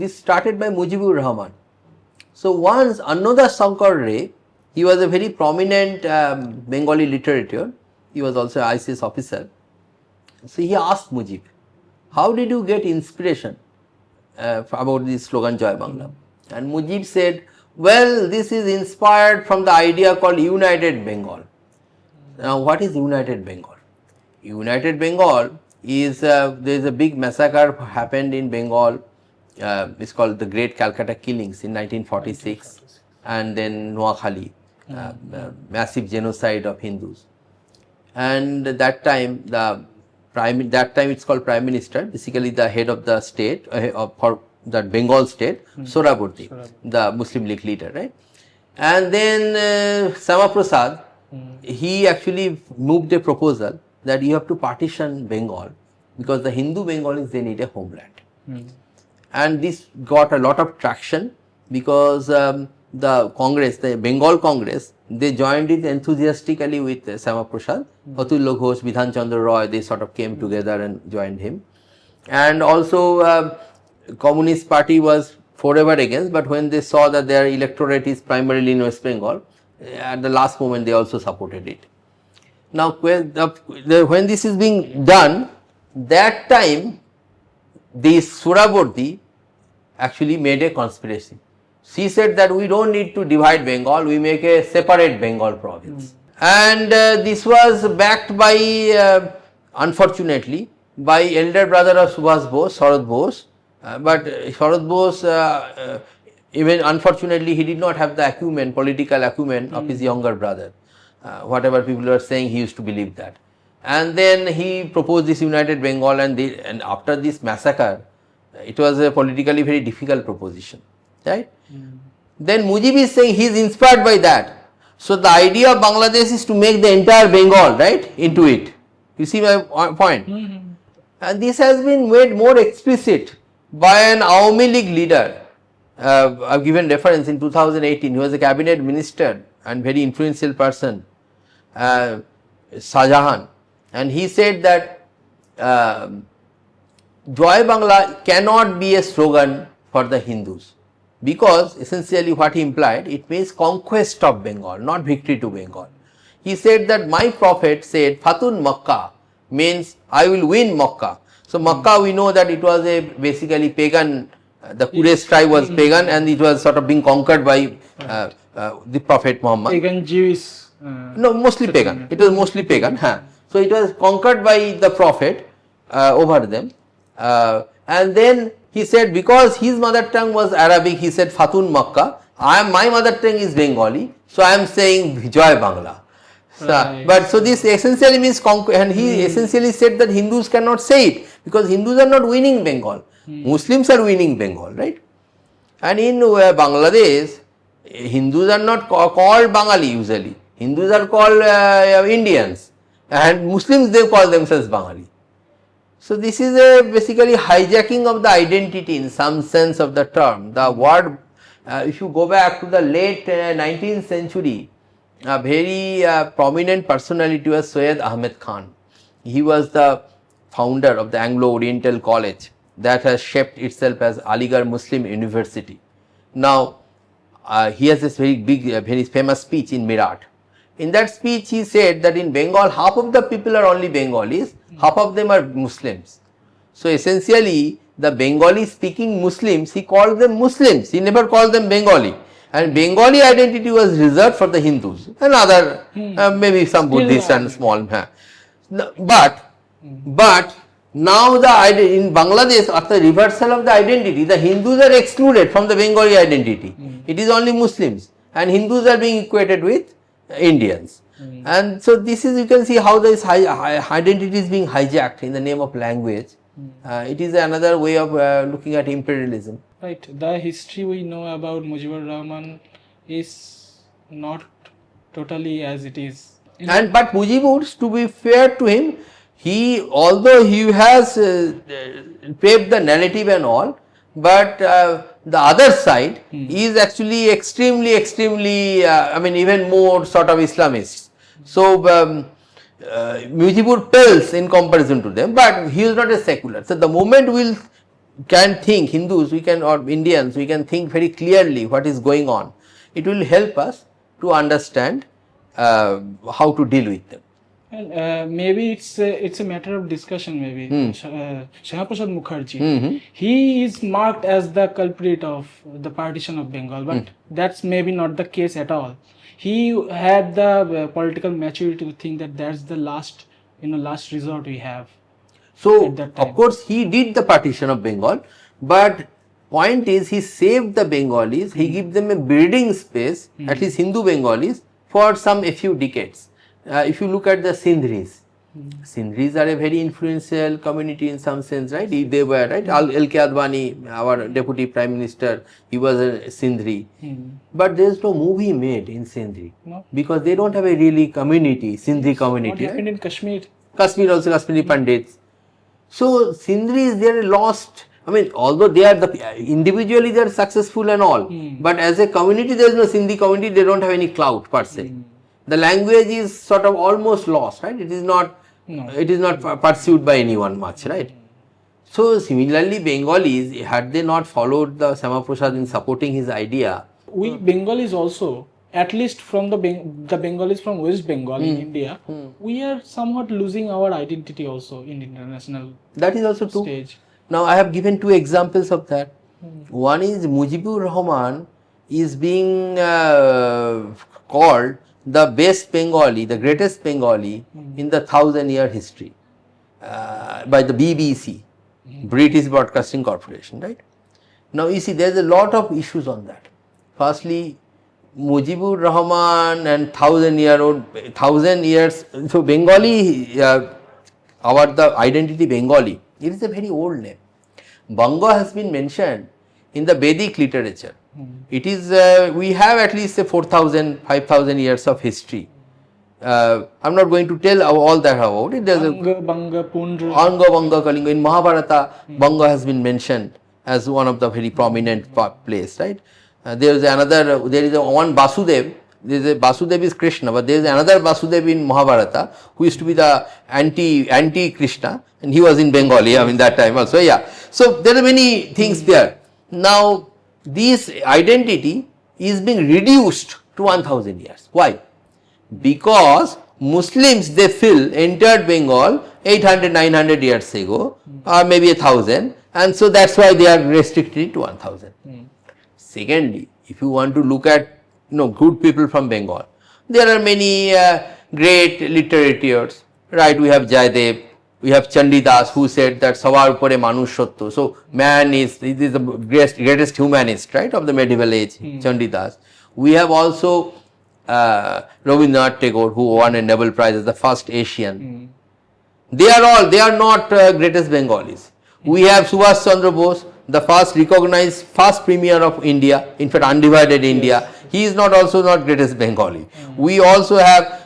this started by Mujibur Rahman. So once Annoda Shankar Ray, he was a very prominent Bengali literature, he was also an ICS officer. So he asked Mujib, how did you get inspiration about this slogan Joy Bangla? And Mujib said, well, this is inspired from the idea called United Bengal. Now what is United Bengal? United Bengal is, there is a big massacre happened in Bengal, it's called the Great Calcutta Killings in 1946, and then Noakhali, massive genocide of Hindus. And that time it's called Prime Minister, basically the head of the state, for the Bengal state, Sohrawardy, the Muslim League leader, right? And then Sama Prasad, he actually moved a proposal that you have to partition Bengal because the Hindu Bengalis, they need a homeland. And this got a lot of traction because the Congress, the Bengal Congress, they joined it enthusiastically with Sama Prasad, Atulya Ghosh, Bidhan Chandra Roy, they sort of came together and joined him. And also Communist Party was forever against, but when they saw that their electorate is primarily in West Bengal, at the last moment they also supported it. Now when this is being done, that time this Sohrawardy actually made a conspiracy. She said that we don't need to divide Bengal, we make a separate Bengal province. And this was backed by, unfortunately, by elder brother of Subhas Bose, Sharad Bose. But Sharad Bose, even unfortunately, he did not have the acumen, political acumen of his younger brother. Whatever people are saying, he used to believe that. And then he proposed this United Bengal, and after this massacre, it was a politically very difficult proposition, right? Then Mujib is saying he is inspired by that. So the idea of Bangladesh is to make the entire Bengal, right, into it. You see my point? And this has been made more explicit by an Awami League leader. I've given reference in 2018, he was a cabinet minister and very influential person, Shahjahan, and he said that Joy Bangla cannot be a slogan for the Hindus, because essentially what he implied, it means conquest of Bengal, not victory to Bengal. He said that my prophet said Fatun Makkah means I will win Makkah. So Makkah, we know that it was a basically pagan, the Quraysh tribe was pagan, and it was sort of being conquered by the Prophet Muhammad. Pagan Jewish? No, mostly pagan. It was mostly pagan. So it was conquered by the Prophet over them. And then he said, because his mother tongue was Arabic, he said Fatun Makkah. My mother tongue is Bengali, so I am saying Joy Bangla. But so this essentially means conquest, and he essentially said that Hindus cannot say it because Hindus are not winning Bengal. Muslims are winning Bengal, right? And in Bangladesh, Hindus are not called Bengali usually. Hindus are called Indians, and Muslims, they call themselves Bengali. So this is a basically hijacking of the identity in some sense of the term. The word, if you go back to the late 19th century, a very prominent personality was Syed Ahmed Khan. He was the founder of the Anglo-Oriental College that has shaped itself as Aligarh Muslim University. Now, he has this very big, very famous speech in Meerut. In that speech, he said that in Bengal, half of the people are only Bengalis, half of them are Muslims. So essentially, the Bengali speaking Muslims, he called them Muslims, he never called them Bengali. And Bengali identity was reserved for the Hindus and other, maybe some Buddhists and small. But now in Bangladesh, after reversal of the identity, the Hindus are excluded from the Bengali identity. It is only Muslims, and Hindus are being equated with Indians. And so this is, you can see how this identity is being hijacked in the name of language. It is another way of looking at imperialism. Right. The history we know about Mujibur Rahman is not totally as it is. But Mujibur, to be fair to him, although he has paved the narrative and all, but the other side is actually extremely, I mean, even more sort of Islamist. So Mujibur pales in comparison to them, but he is not a secular. So the moment we will can think, Hindus, we can, or Indians, we can think very clearly what is going on. It will help us to understand how to deal with them. And maybe it's a matter of discussion. Maybe Shyama Prasad Mukherjee, he is marked as the culprit of the partition of Bengal, but that's maybe not the case at all. He had the political maturity to think that that's the last resort we have. So, at that time. of course, he did the partition of Bengal, but point is he saved the Bengalis, he gave them a breeding space, at least Hindu Bengalis, for a few decades. If you look at the Sindhis, Sindhis are a very influential community in some sense, right? They were, right? L.K. Advani, our deputy prime minister, he was a Sindhi. But there is no movie made in Sindhi, because they don't have a really community, Sindhi community. What happened in Kashmir? Kashmir also, Kashmiri Pandits. So, Sindhis, they are lost. I mean, although they are individually they are successful and all, but as a community, there is no Sindhi community, they don't have any clout per se. The language is sort of almost lost, right? It is not, it is not pursued by anyone much, right? So, similarly, Bengalis, had they not followed the Shyama Prasad in supporting his idea. We Bengalis also, at least from the Bengalis from West Bengal in India, we are somewhat losing our identity also in international That is also true. stage. Now, I have given two examples of that. One is Mujibur Rahman is being called the best Bengali, the greatest Bengali in the 1,000-year history by the BBC, British Broadcasting Corporation, right? Now, you see, there is a lot of issues on that. Firstly, Mujibur Rahman and 1,000 years, so Bengali, the identity Bengali, it is a very old name. Banga has been mentioned in the Vedic literature. It is, we have at least 4,000, 5,000 years of history. I am not going to tell all that about it. There is Banga, Pundra. Anga, Banga, Kalinga. In Mahabharata, Banga has been mentioned as one of the very prominent place, right? There is one Basudev. Basudev is Krishna, but there is another Basudev in Mahabharata who used to be the anti Krishna, and he was in Bengali, I mean, that time also. Yeah. So there are many things there. Now, this identity is being reduced to 1,000 years. Why? Because Muslims, they feel, entered Bengal 800, 900 years ago, or maybe 1,000, and so that's why they are restricted to 1,000. Secondly, if you want to look at good people from Bengal, there are many great literatures, right? We have Jaydev, we have Chandidas, who said that Savar upore manush satya. So man is the greatest humanist, right, of the medieval age, Chandidas. We have also Rabindranath Tagore, who won a Nobel Prize as the first Asian. They are not greatest Bengalis. We have Subhash Chandra Bose, the first recognized first premier of India, in fact undivided India. He is not greatest Bengali. We also have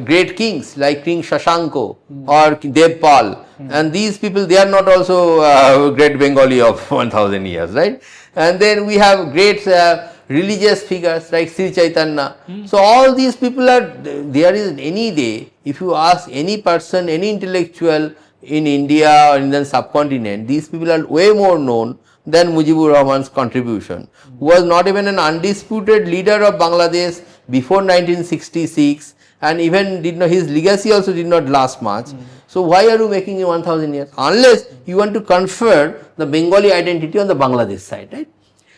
great kings like King Shashanko or Devpal, and these people, they are not also great Bengali of 1,000 years, right? And then we have great religious figures like Sri Chaitanya. So all these people are, there is any day, if you ask any person, any intellectual in India or in the subcontinent, these people are way more known than Mujibur Rahman's contribution, who was not even an undisputed leader of Bangladesh before 1966, and even his legacy also did not last much. So why are you making it 1,000 years? Unless you want to confer the Bengali identity on the Bangladesh side, right?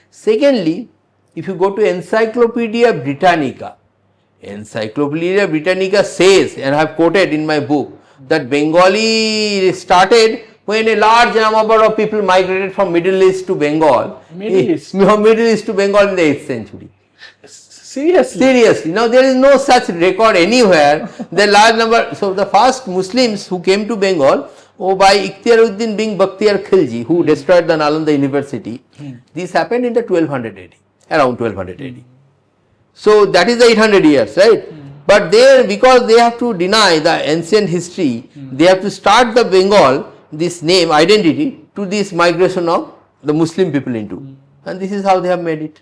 Secondly, if you go to Encyclopedia Britannica says, and I have quoted in my book, that Bengali started when a large number of people migrated from Middle East to Bengal. Middle East to Bengal in the 8th century. Seriously. Now there is no such record anywhere. The large number. So the first Muslims who came to Bengal, by Ikhtiaruddin Bing Bakhtiyar Khilji, who destroyed the Nalanda University. This happened in the 1200 AD, around 1200 AD. So that is the 800 years, right? But there, because they have to deny the ancient history, they have to start the Bengal, this name, identity, to this migration of the Muslim people into. And this is how they have made it.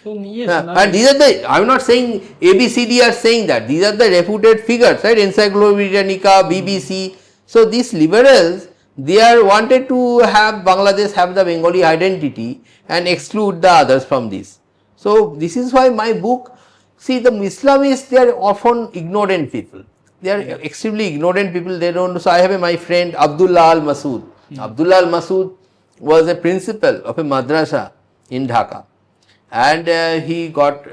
So, yes, and these are I am not saying ABCD are saying that, these are the reputed figures, right? Encyclopedia Britannica, BBC. So these liberals, They are wanted to have Bangladesh have the Bengali identity and exclude the others from this. So, this is why my book, see the Islamists, they are often ignorant people. They are extremely ignorant people, they don't. So, I have my friend Abdullah Al Masood. Abdullah Al Masood was a principal of a madrasa in Dhaka, and he got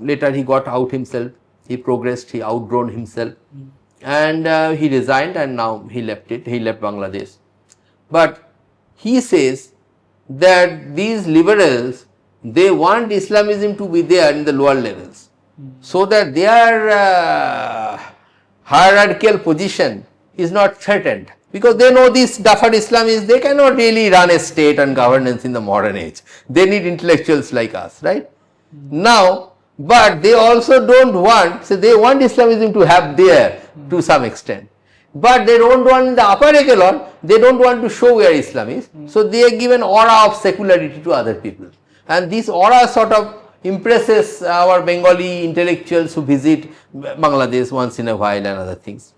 later he got out himself, he progressed, he outgrown himself, and he resigned, and now he left Bangladesh. But he says that these liberals, they want Islamism to be there in the lower levels, so that their hierarchical position is not threatened, because they know these duffer Islamists, they cannot really run a state and governance in the modern age. They need intellectuals like us, right? Now, but they also don't want, so they want Islamism to have there to some extent, but they don't want in the upper echelon, they don't want to show we are Islamists, so they give an aura of secularity to other people, and this aura sort of impresses our Bengali intellectuals who visit Bangladesh once in a while and other things.